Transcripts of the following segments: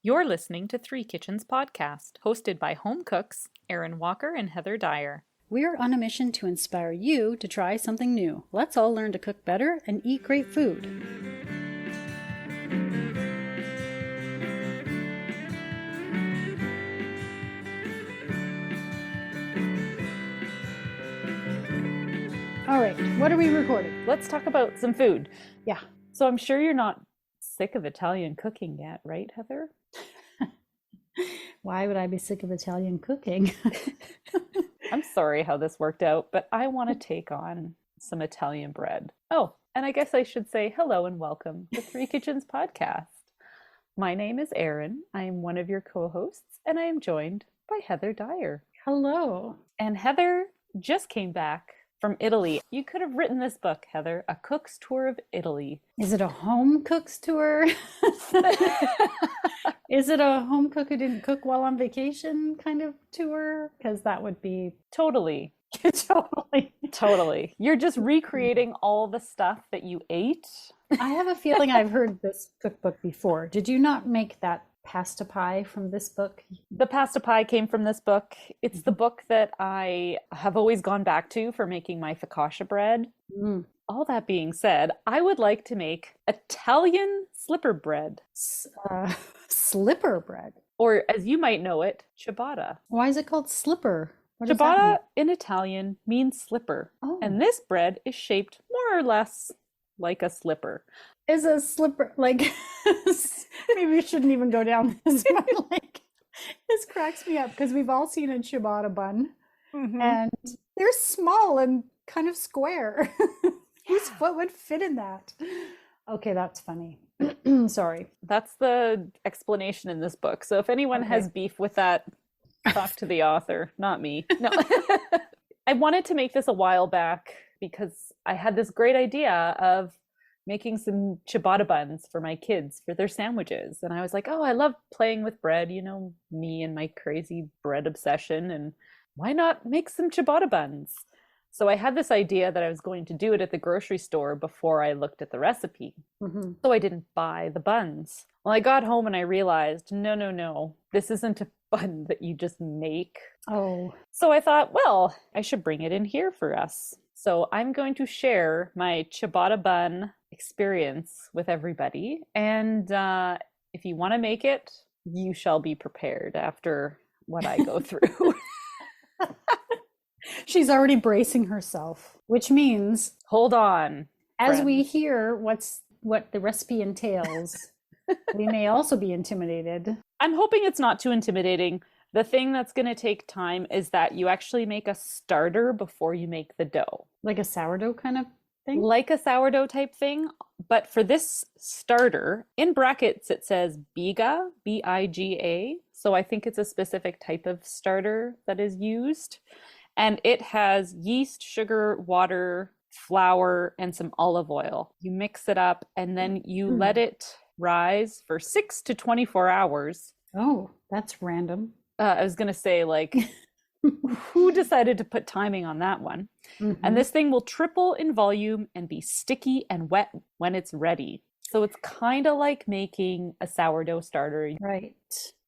You're listening to Three Kitchens Podcast, hosted by home cooks Erin Walker and Heather Dyer. We're on a mission to inspire you to try something new. Let's all learn to cook better and eat great food. All right, what are we recording? Let's talk about some food. Yeah. So I'm sure you're not sick of Italian cooking yet, right, Heather? Why would I be sick of Italian cooking? I'm sorry how this worked out, but I want to take on some Italian bread. Oh, and I guess I should say hello and welcome to Three Kitchens Podcast. My name is Erin. I am one of your co-hosts, and I am joined by Heather Dyer. Hello. And Heather just came back from Italy. You could have written this book, Heather, A Cook's Tour of Italy. Is it a home cook's tour? Is it a home cook who didn't cook while on vacation kind of tour? Because that would be Totally. totally. You're just recreating all the stuff that you ate. I have a feeling I've heard this cookbook before. Did you not make that pasta pie from this book? The pasta pie came from this book. It's the book that I have always gone back to for making my focaccia bread. Mm. All that being said, I would like to make Italian slipper bread. Slipper bread. Or as you might know it, ciabatta. Why is it called slipper? What does that Ciabatta in Italian means slipper. mean? Oh. And this bread is shaped more or less like a slipper. Is a slipper like maybe we shouldn't even go down this but like this cracks me up because we've all seen a ciabatta bun and they're small and kind of square. Whose foot would fit in that? Okay, that's funny. Sorry. That's the explanation in this book. So if anyone has beef with that, talk to the author, not me. No. I wanted to make this a while back because I had this great idea of making some ciabatta buns for my kids for their sandwiches. And I was like, oh, I love playing with bread, you know, me and my crazy bread obsession. And why not make some ciabatta buns? So I had this idea that I was going to do it at the grocery store before I looked at the recipe. So I didn't buy the buns. Well, I got home and I realized, no, this isn't a bun that you just make. Oh. So I thought, well, I should bring it in here for us. So I'm going to share my ciabatta bun experience with everybody. And if you want to make it, you shall be prepared after what I go through. She's already bracing herself, which means Hold on. as friend. we hear what the recipe entails, we may also be intimidated. I'm hoping it's not too intimidating. The thing that's going to take time is that you actually make a starter before you make the dough. Like a sourdough kind of thing? Like a sourdough type thing. But for this starter, in brackets, it says biga, B-I-G-A. So I think it's a specific type of starter that is used. And it has yeast, sugar, water, flour, and some olive oil. You mix it up and then you let it rise for 6 to 24 hours. Oh, that's random. I was going to say, like, who decided to put timing on that one? And this thing will triple in volume and be sticky and wet when it's ready. So it's kind of like making a sourdough starter. Right.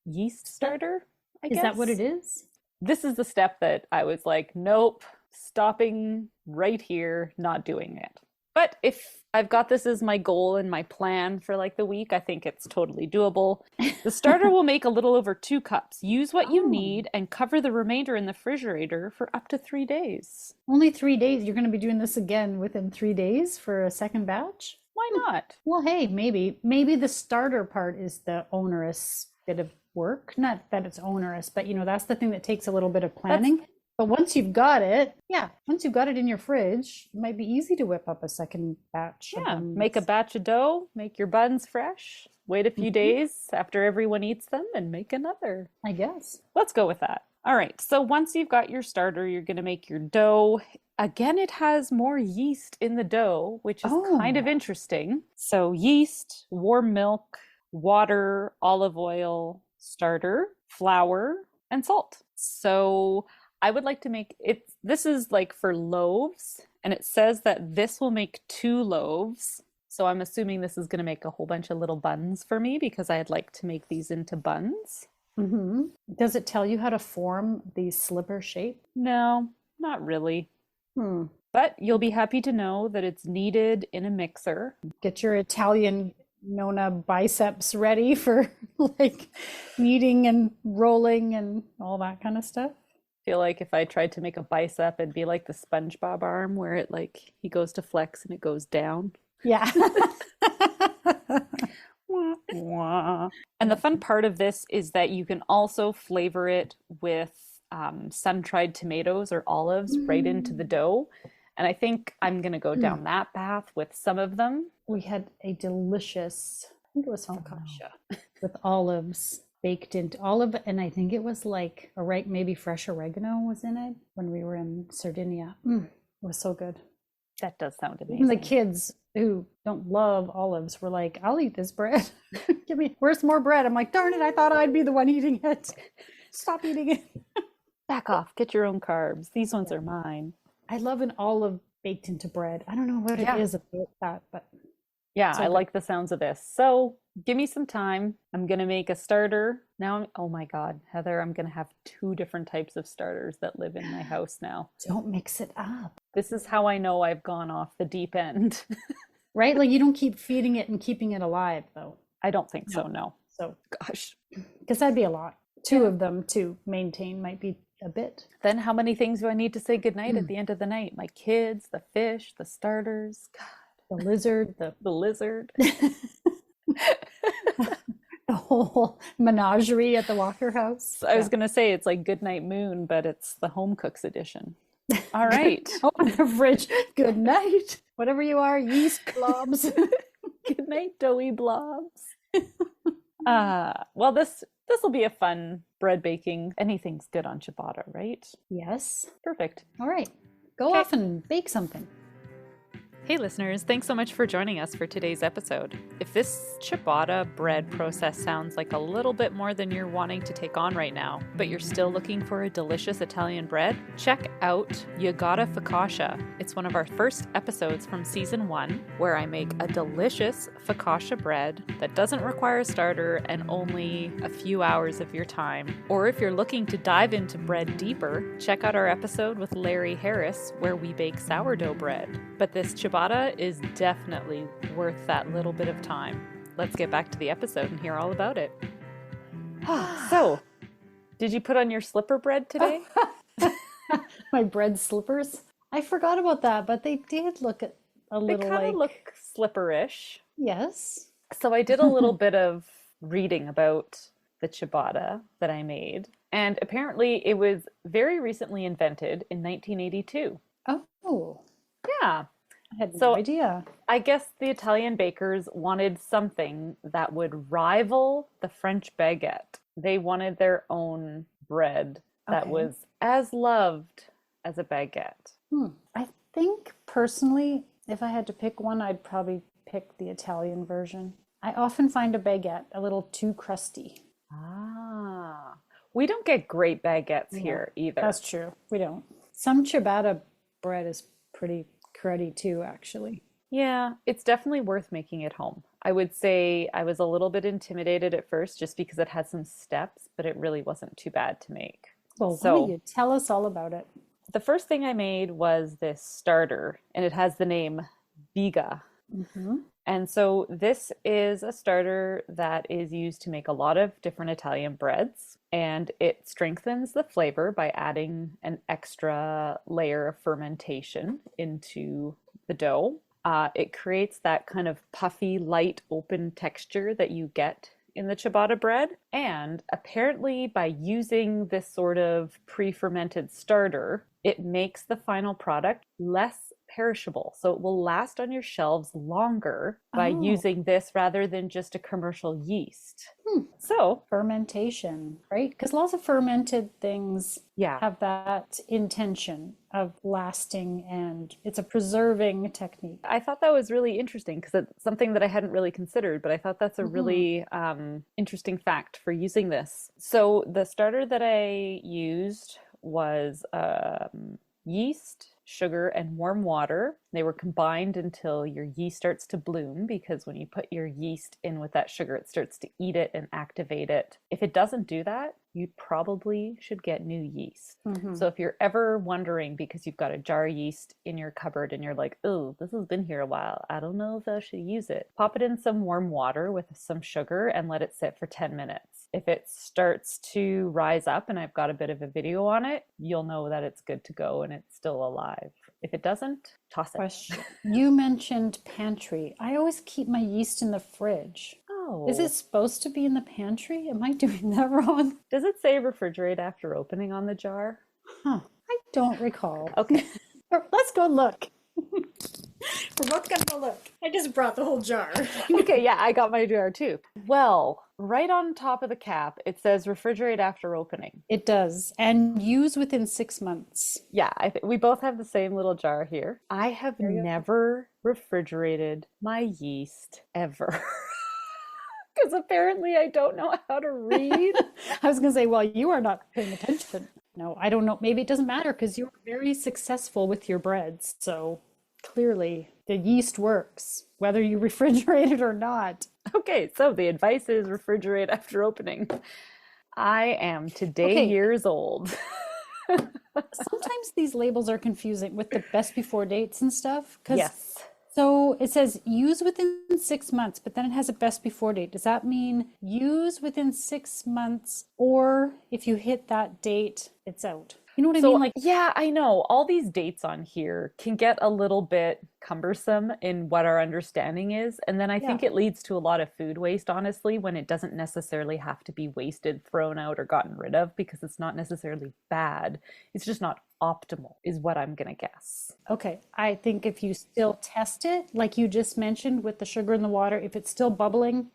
Yeast starter, I guess. Is that what it is? This is the step that I was like, nope, stopping right here, not doing it. But if I've got this as my goal and my plan for like the week, I think it's totally doable. The starter will make a little over 2 cups. Use what you need and cover the remainder in the refrigerator for up to 3 days. Only 3 days. You're going to be doing this again within 3 days for a second batch? Why not? Well, hey, maybe the starter part is the onerous bit of work. Not that it's onerous, but you know, that's the thing that takes a little bit of planning. But once you've got it, once you've got it in your fridge, it might be easy to whip up a second batch. Yeah, make a batch of dough, make your buns fresh, wait a few days after everyone eats them, and make another. I guess. Let's go with that. All right, so once you've got your starter, you're going to make your dough. Again, it has more yeast in the dough, which is kind of interesting. So yeast, warm milk, water, olive oil, starter, flour, and salt. So I would like to make it, this is like for loaves, and it says that this will make 2 loaves. So I'm assuming this is going to make a whole bunch of little buns for me because I'd like to make these into buns. Mm-hmm. Does it tell you how to form the slipper shape? No, not really. Hmm. But you'll be happy to know that it's kneaded in a mixer. Get your Italian Nona biceps ready for like kneading and rolling and all that kind of stuff. Feel like if I tried to make a bicep, it'd be like the SpongeBob arm where it like he goes to flex and it goes down. Yeah. Wah, wah. And the fun part of this is that you can also flavor it with sun-dried tomatoes or olives right into the dough. And I think I'm going to go down that path with some of them. We had a delicious, I think it was focaccia with olives baked into olive, and I think it was like maybe fresh oregano was in it when we were in Sardinia. It was so good. That does sound amazing. Even the kids who don't love olives were like, "I'll eat this bread. Where's more bread?" I'm like, "Darn it, I thought I'd be the one eating it. Stop eating it." Back off, get your own carbs. These ones are mine. I love an olive baked into bread. I don't know what it is about that, but yeah, I like the sounds of this. So give me some time. I'm going to make a starter. Now, oh my God, Heather, I'm going to have 2 different types of starters that live in my house now. Don't mix it up. This is how I know I've gone off the deep end. Right? Like you don't keep feeding it and keeping it alive, though. I don't think so, no. So, gosh. Because that'd be a lot. 2 of them to maintain might be a bit. Then how many things do I need to say goodnight at the end of the night? My kids, the fish, the starters. God. The lizard, the lizard. The whole menagerie at the Walker house. I was going to say it's like Goodnight Moon, but it's the home cooks edition. All right. Open the fridge. Good night. Whatever you are, yeast blobs. Good night, doughy blobs. Well, this will be a fun bread baking. Anything's good on ciabatta, right? Yes. Perfect. All right. Go off and bake something. Hey listeners, thanks so much for joining us for today's episode. If this ciabatta bread process sounds like a little bit more than you're wanting to take on right now, but you're still looking for a delicious Italian bread, check out Ciabatta focaccia. It's one of our first episodes from season 1, where I make a delicious focaccia bread that doesn't require a starter and only a few hours of your time. Or if you're looking to dive into bread deeper, check out our episode with Larry Harris, where we bake sourdough bread. But this ciabatta is definitely worth that little bit of time. Let's get back to the episode and hear all about it. So, did you put on your slipper bread today? My bread slippers? I forgot about that, but they did look a little They kind of look slipperish. Yes. So I did a little bit of reading about the ciabatta that I made, and apparently it was very recently invented in 1982. Oh. Yeah. I had no idea. I guess the Italian bakers wanted something that would rival the French baguette. They wanted their own bread that was as loved as a baguette. I think personally, if I had to pick one, I'd probably pick the Italian version. I often find a baguette a little too crusty. We don't get great baguettes here either. That's true. We don't. Some ciabatta bread is pretty cruddy too, actually. Yeah, it's definitely worth making at home. I would say I was a little bit intimidated at first just because it had some steps, but it really wasn't too bad to make. Well, why don't you tell us all about it? The first thing I made was this starter, and it has the name Biga. And so this is a starter that is used to make a lot of different Italian breads, and it strengthens the flavor by adding an extra layer of fermentation into the dough. It creates that kind of puffy, light, open texture that you get in the ciabatta bread. And apparently by using this sort of pre-fermented starter, it makes the final product less perishable. So it will last on your shelves longer by using this rather than just a commercial yeast. So fermentation, right? Because lots of fermented things have that intention of lasting, and it's a preserving technique. I thought that was really interesting because it's something that I hadn't really considered, but I thought that's a really interesting fact for using this. So the starter that I used was yeast, sugar, and warm water. They were combined until your yeast starts to bloom, because when you put your yeast in with that sugar, it starts to eat it and activate it. If it doesn't do that, you probably should get new yeast. So if you're ever wondering because you've got a jar of yeast in your cupboard and you're like, oh, this has been here a while, I don't know if I should use it, pop it in some warm water with some sugar and let it sit for 10 minutes. If it starts to rise up, and I've got a bit of a video on it, you'll know that it's good to go and it's still alive. If it doesn't, toss it. Question. You mentioned pantry. I always keep my yeast in the fridge. Oh. Is it supposed to be in the pantry? Am I doing that wrong? Does it say refrigerate after opening on the jar? Huh. I don't recall. Okay. Let's go look. We're both gonna go look. I just brought the whole jar. Okay, yeah, I got my jar too. Well, right on top of the cap, it says refrigerate after opening. It does. And use within 6 months. Yeah, we both have the same little jar here. I have never refrigerated my yeast ever. Because apparently I don't know how to read. I was going to say, well, you are not paying attention. No, I don't know. Maybe it doesn't matter because you're very successful with your breads. So clearly the yeast works, whether you refrigerate it or not. Okay, so the advice is refrigerate after opening. I am today years old. Sometimes these labels are confusing with the best before dates and stuff. Yes. So it says use within 6 months, but then it has a best before date. Does that mean use within 6 months, or if you hit that date, it's out? You know what I mean? Like, yeah, I know. All these dates on here can get a little bit cumbersome in what our understanding is. And then I think it leads to a lot of food waste, honestly, when it doesn't necessarily have to be wasted, thrown out, or gotten rid of, because it's not necessarily bad. It's just not optimal, is what I'm going to guess. Okay. I think if you still test it, like you just mentioned with the sugar in the water, if it's still bubbling,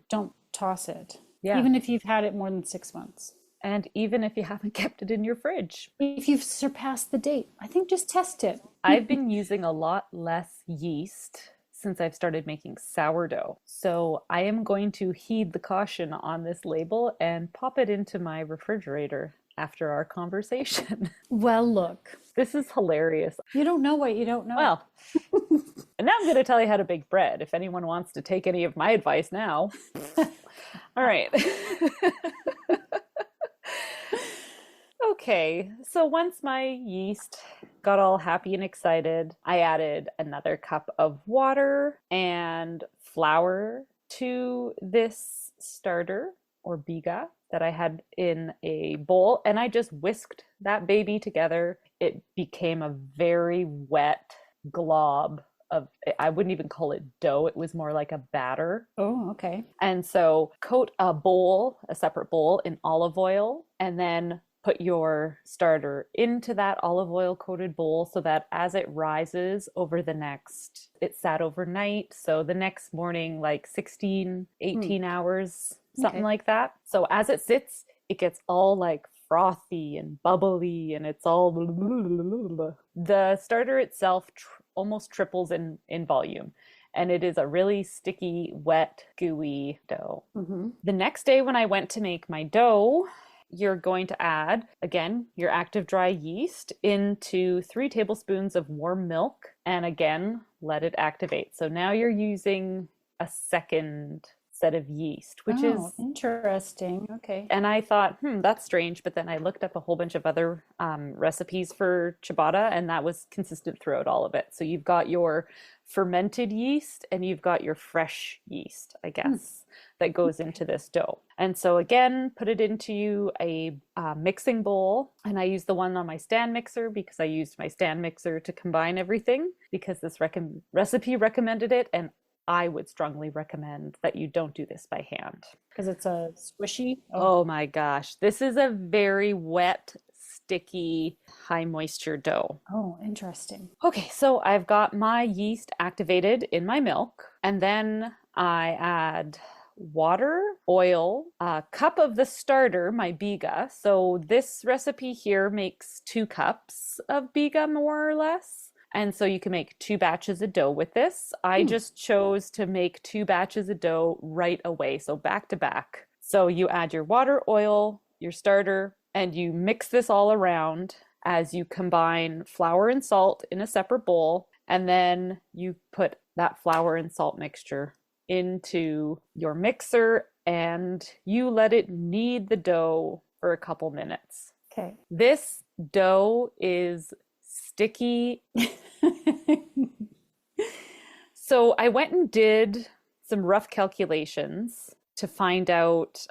don't toss it. Yeah. Even if you've had it more than 6 months. And even if you haven't kept it in your fridge. If you've surpassed the date, I think just test it. I've been using a lot less yeast since I've started making sourdough. So I am going to heed the caution on this label and pop it into my refrigerator after our conversation. Well, look. This is hilarious. You don't know what you don't know. Well, and now I'm going to tell you how to bake bread if anyone wants to take any of my advice now. All right. Okay, so once my yeast got all happy and excited, I added another cup of water and flour to this starter or biga that I had in a bowl, and I just whisked that baby together. It became a very wet glob of, I wouldn't even call it dough, it was more like a batter. Oh, okay. And so coat a bowl, a separate bowl, in olive oil, and then put your starter into that olive oil coated bowl so that as it rises over it sat overnight. So the next morning, like 16, 18 hours, something like that. So as it sits, it gets all like frothy and bubbly, and it's all blah, blah, blah, blah. The starter itself almost triples in volume. And it is a really sticky, wet, gooey dough. The next day when I went to make my dough, you're going to add, again, your active dry yeast into 3 tablespoons of warm milk, and again, let it activate. So now you're using a second set of yeast, which is interesting. Okay. And I thought, that's strange. But then I looked up a whole bunch of other recipes for ciabatta, and that was consistent throughout all of it. So you've got your fermented yeast and you've got your fresh yeast, I guess, that goes into this dough. And so again, put it into a mixing bowl. And I used the one on my stand mixer because I used my stand mixer to combine everything, because this recipe recommended it. And I would strongly recommend that you don't do this by hand. Because it's a squishy? Oh my gosh. This is a very wet, sticky, high moisture dough. Oh, interesting. Okay, so I've got my yeast activated in my milk, and then I add water, oil, a cup of the starter, my biga. So this recipe here makes 2 cups of biga, more or less. And so you can make 2 batches of dough with this. I just chose to make 2 batches of dough right away, so back to back. So you add your water, oil, your starter, and you mix this all around as you combine flour and salt in a separate bowl. And then you put that flour and salt mixture into your mixer and you let it knead the dough for a couple minutes. Okay. This dough is sticky. So I went and did some rough calculations to find out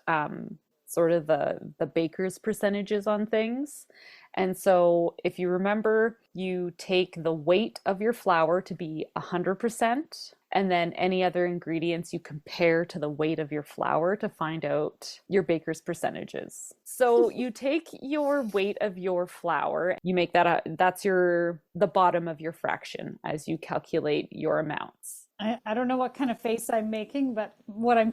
sort of the baker's percentages on things. And so if you remember, you take the weight of your flour to be 100%, and then any other ingredients you compare to the weight of your flour to find out your baker's percentages. So you take your weight of your flour, you make that that's the bottom of your fraction as you calculate your amounts. I don't know what kind of face I'm making, but what I'm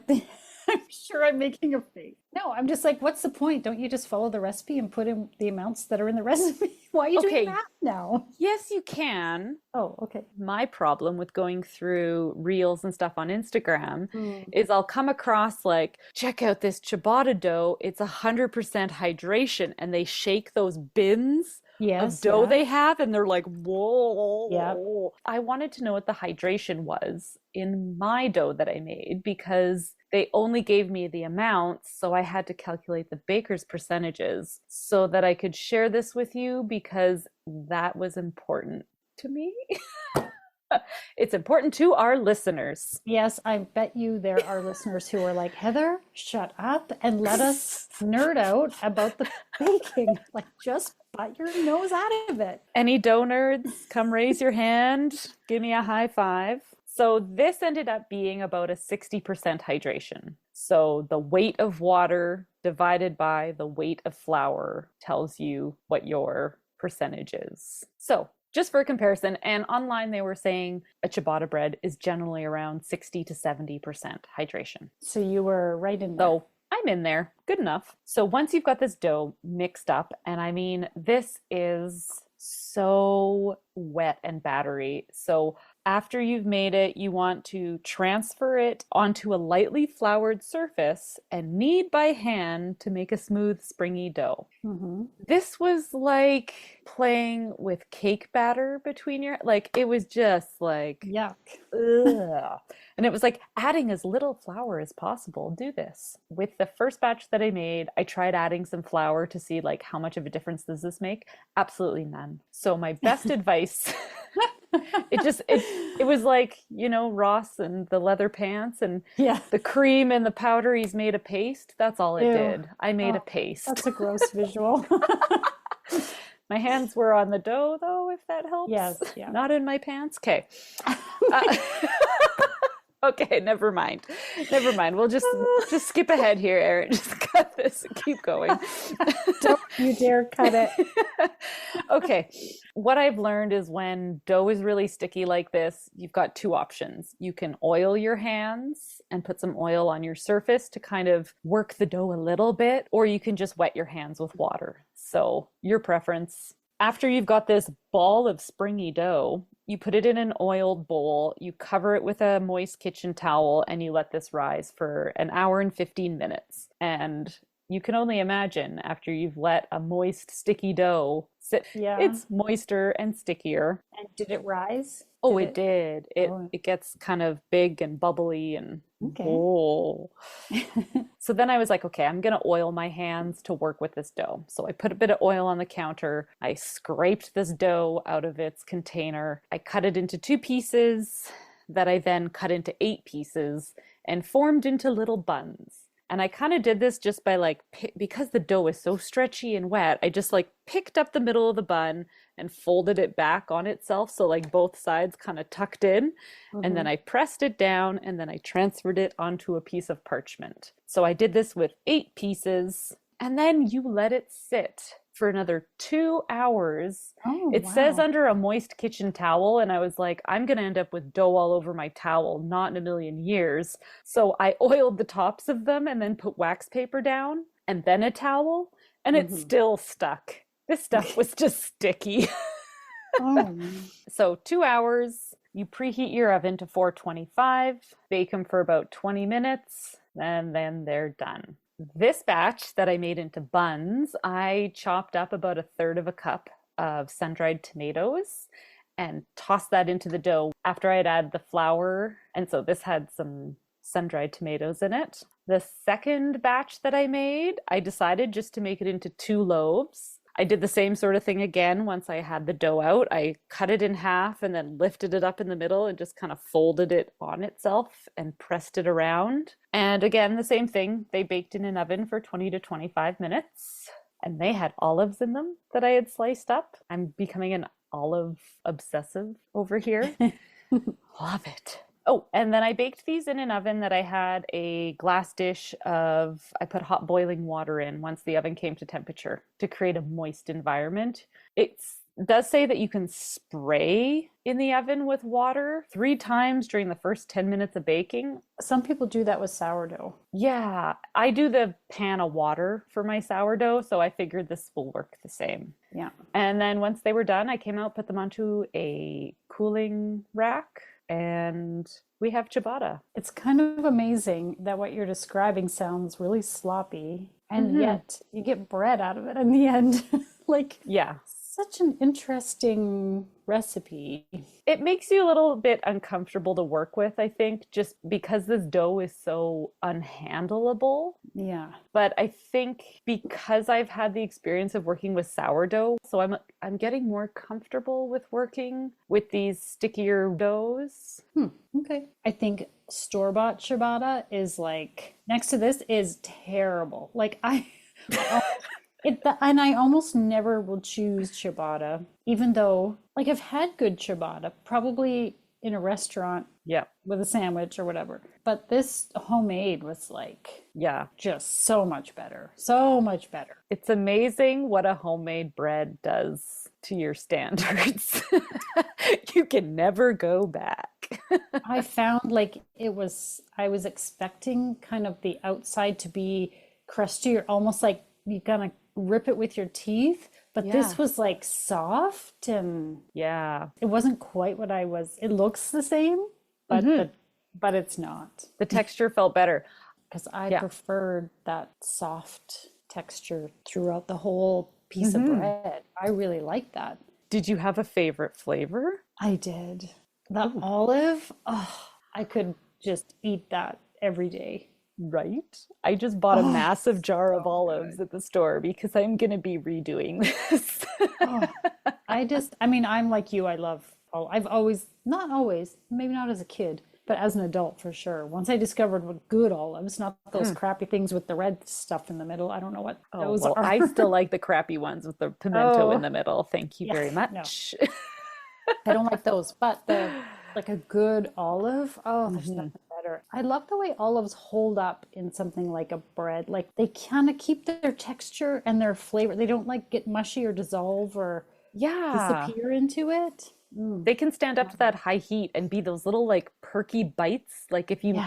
sure I'm making a face. No, I'm just like, what's the point? Don't you just follow the recipe and put in the amounts that are in the recipe? Why are you doing that now? Yes, you can. Oh, okay. My problem with going through reels and stuff on Instagram is I'll come across like, check out this ciabatta dough. It's 100% hydration. And they shake those bins of dough they have, and they're like, whoa. Yeah. I wanted to know what the hydration was in my dough that I made because they only gave me the amounts, so I had to calculate the baker's percentages so that I could share this with you because that was important to me. It's important to our listeners. Yes, I bet you there are listeners who are like, Heather, shut up and let us nerd out about the baking. Like, just butt your nose out of it. Any dough nerds, come raise your hand. Give me a high five. So this ended up being about a 60% hydration. So the weight of water divided by the weight of flour tells you what your percentage is. So just for comparison, and online they were saying a ciabatta bread is generally around 60 to 70% hydration. So you were right in there. So I'm in there. Good enough. So once you've got this dough mixed up, and I mean, this is so wet and battery. So after you've made it, you want to transfer it onto a lightly floured surface and knead by hand to make a smooth, springy dough. Mm-hmm. This was like playing with cake batter between your, like, it was just like, yuck. Ugh. And it was like adding as little flour as possible. Do this. With the first batch that I made, I tried adding some flour to see like how much of a difference does this make? Absolutely none. So my best advice, it was like, you know, Ross and the leather pants and the cream and the powder he's made a paste. That's all it did. I made a paste. That's a gross visual. My hands were on the dough though, if that helps. Yes. Yeah. Not in my pants. Okay. Okay, never mind. We'll just skip ahead here, Erin. Just cut this and keep going. Don't you dare cut it. Okay. What I've learned is when dough is really sticky like this, you've got two options. You can oil your hands and put some oil on your surface to kind of work the dough a little bit, or you can just wet your hands with water. So your preference. After you've got this ball of springy dough, you put it in an oiled bowl, you cover it with a moist kitchen towel, and you let this rise for an hour and 15 minutes. And you can only imagine after you've let a moist, sticky dough sit, it's moister and stickier. And did it rise? Oh, it did. It gets kind of big and bubbly and So then I was like, okay, I'm going to oil my hands to work with this dough. So I put a bit of oil on the counter. I scraped this dough out of its container. I cut it into 2 pieces that I then cut into 8 pieces and formed into little buns. And I kind of did this just by like, because the dough is so stretchy and wet, I just like picked up the middle of the bun and folded it back on itself. So like both sides kind of tucked in. And then I pressed it down and then I transferred it onto a piece of parchment. So I did this with 8 pieces and then you let it sit for another 2 hours. It says under a moist kitchen towel. And I was like, I'm going to end up with dough all over my towel, not in a million years. So I oiled the tops of them and then put wax paper down and then a towel and it still stuck. This stuff was just sticky. So 2 hours, you preheat your oven to 425, bake them for about 20 minutes, and then they're done. This batch that I made into buns, I chopped up about 1/3 of a cup of sun-dried tomatoes and tossed that into the dough after I'd added the flour. And so this had some sun-dried tomatoes in it. The second batch that I made, I decided just to make it into 2 loaves. I did the same sort of thing again once I had the dough out. I cut it in half and then lifted it up in the middle and just kind of folded it on itself and pressed it around. And again, the same thing. They baked in an oven for 20 to 25 minutes. And they had olives in them that I had sliced up. I'm becoming an olive obsessive over here. Love it. Oh, and then I baked these in an oven that I had a glass dish of, I put hot boiling water in once the oven came to temperature to create a moist environment. It does say that you can spray in the oven with water 3 times during the first 10 minutes of baking. Some people do that with sourdough. Yeah, I do the pan of water for my sourdough, so I figured this will work the same. Yeah. And then once they were done, I came out, put them onto a cooling rack, and we have ciabatta. It's kind of amazing that what you're describing sounds really sloppy, and yet you get bread out of it in the end. Like, yeah, such an interesting recipe. It makes you a little bit uncomfortable to work with, I think, just because this dough is so unhandleable. Yeah. But I think because I've had the experience of working with sourdough, so I'm getting more comfortable with working with these stickier doughs. Okay. I think store-bought ciabatta is like, next to this is terrible. Like and I almost never will choose ciabatta, even though, like, I've had good ciabatta, probably in a restaurant, with a sandwich or whatever. But this homemade was like, just so much better, so much better. It's amazing what a homemade bread does to your standards. You can never go back. I found like I was expecting kind of the outside to be crusty, or almost like you're gonna rip it with your teeth, but this was like soft, and it wasn't quite what it looks the same, but but it's not. The texture felt better because I preferred that soft texture throughout the whole piece of bread. I really like that. Did you have a favorite flavor? I did. The olive, I could just eat that every day. Right? I just bought a massive jar of olives at the store because I'm going to be redoing this. I'm like you. I love I've always, not always, maybe not as a kid, but as an adult for sure. Once I discovered what good olives, not those crappy things with the red stuff in the middle. I don't know what those are. I still like the crappy ones with the pimento in the middle. Thank you very much. No. I don't like those, but like a good olive, there's nothing better. I love the way olives hold up in something like a bread. Like, they kind of keep their texture and their flavor. They don't like get mushy or dissolve or disappear into it. They can stand up to that high heat and be those little like perky bites. Like, if you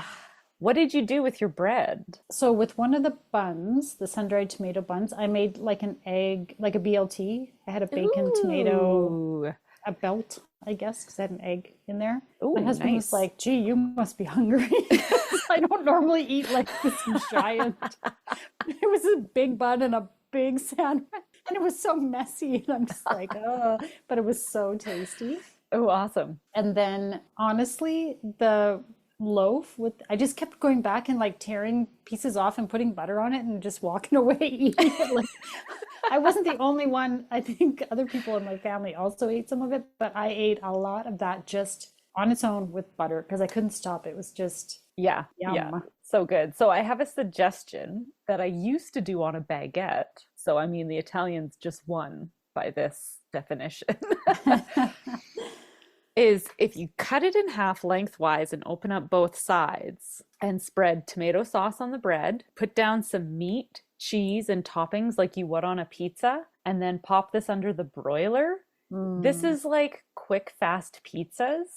what did you do with your bread? So with one of the buns, the sun-dried tomato buns, I made like an egg, like a BLT. I had a bacon tomato, a belt, I guess, because I had an egg in there. My husband was like, gee, you must be hungry. I don't normally eat like this giant. It was a big bun and a big sandwich. And it was so messy. And I'm just like, but it was so tasty. Oh, awesome. And then honestly, the loaf I just kept going back and like tearing pieces off and putting butter on it and just walking away eating it. Like, I wasn't the only one. I think other people in my family also ate some of it, but I ate a lot of that just on its own with butter because I couldn't stop. It was just yum. So good. So I have a suggestion that I used to do on a baguette. So I mean, the Italians just won by this definition. Is if you cut it in half lengthwise and open up both sides and spread tomato sauce on the bread, put down some meat, cheese, and toppings like you would on a pizza, and then pop this under the broiler. This is like quick, fast pizzas,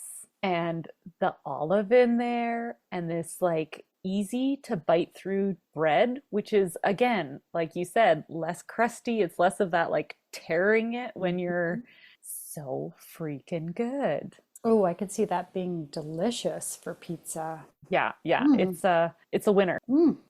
and the olive in there, and this like easy to bite through bread, which is, again, like you said, less crusty. It's less of that like tearing it when you're so freaking good. Oh, I could see that being delicious for pizza. Yeah. It's a winner.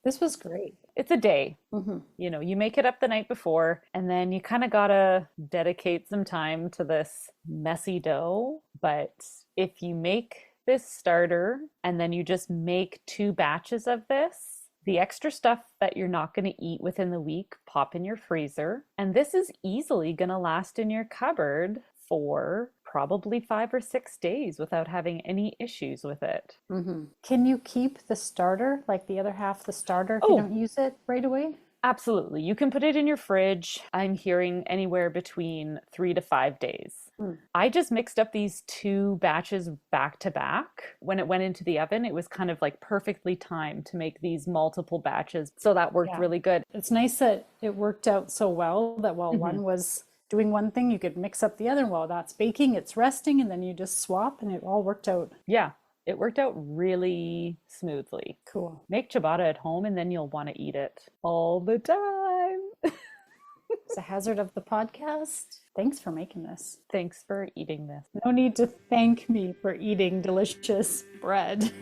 This was great. It's a day. Mm-hmm. You know, you make it up the night before, and then you kind of gotta dedicate some time to this messy dough. But if you make this starter and then you just make 2 batches of this, the extra stuff that you're not going to eat within the week, pop in your freezer. And this is easily going to last in your cupboard for probably 5 or 6 days without having any issues with it. Mm-hmm. Can you keep the starter, like the other half, the starter, if you don't use it right away? Absolutely. You can put it in your fridge. I'm hearing anywhere between 3 to 5 days. I just mixed up these 2 batches back to back. When it went into the oven, it was kind of like perfectly timed to make these multiple batches. So that worked really good. It's nice that it worked out so well that while one was doing one thing, you could mix up the other. While that's baking, it's resting, and then you just swap, and it all worked out. Yeah. It worked out really smoothly. Cool. Make ciabatta at home and then you'll want to eat it all the time. It's a hazard of the podcast. Thanks for making this. Thanks for eating this. No need to thank me for eating delicious bread.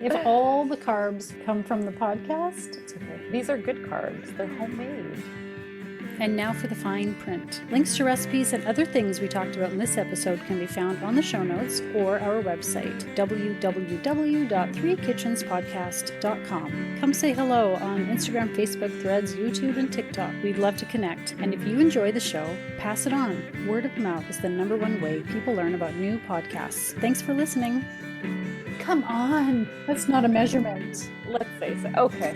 If all the carbs come from the podcast, it's okay. These are good carbs. They're homemade. And now for the fine print. Links to recipes and other things we talked about in this episode can be found on the show notes or our website, www.threekitchenspodcast.com. Come say hello on Instagram, Facebook, Threads, YouTube, and TikTok. We'd love to connect. And if you enjoy the show, pass it on. Word of mouth is the #1 way people learn about new podcasts. Thanks for listening. Come on. That's not a measurement. Let's say so. Okay.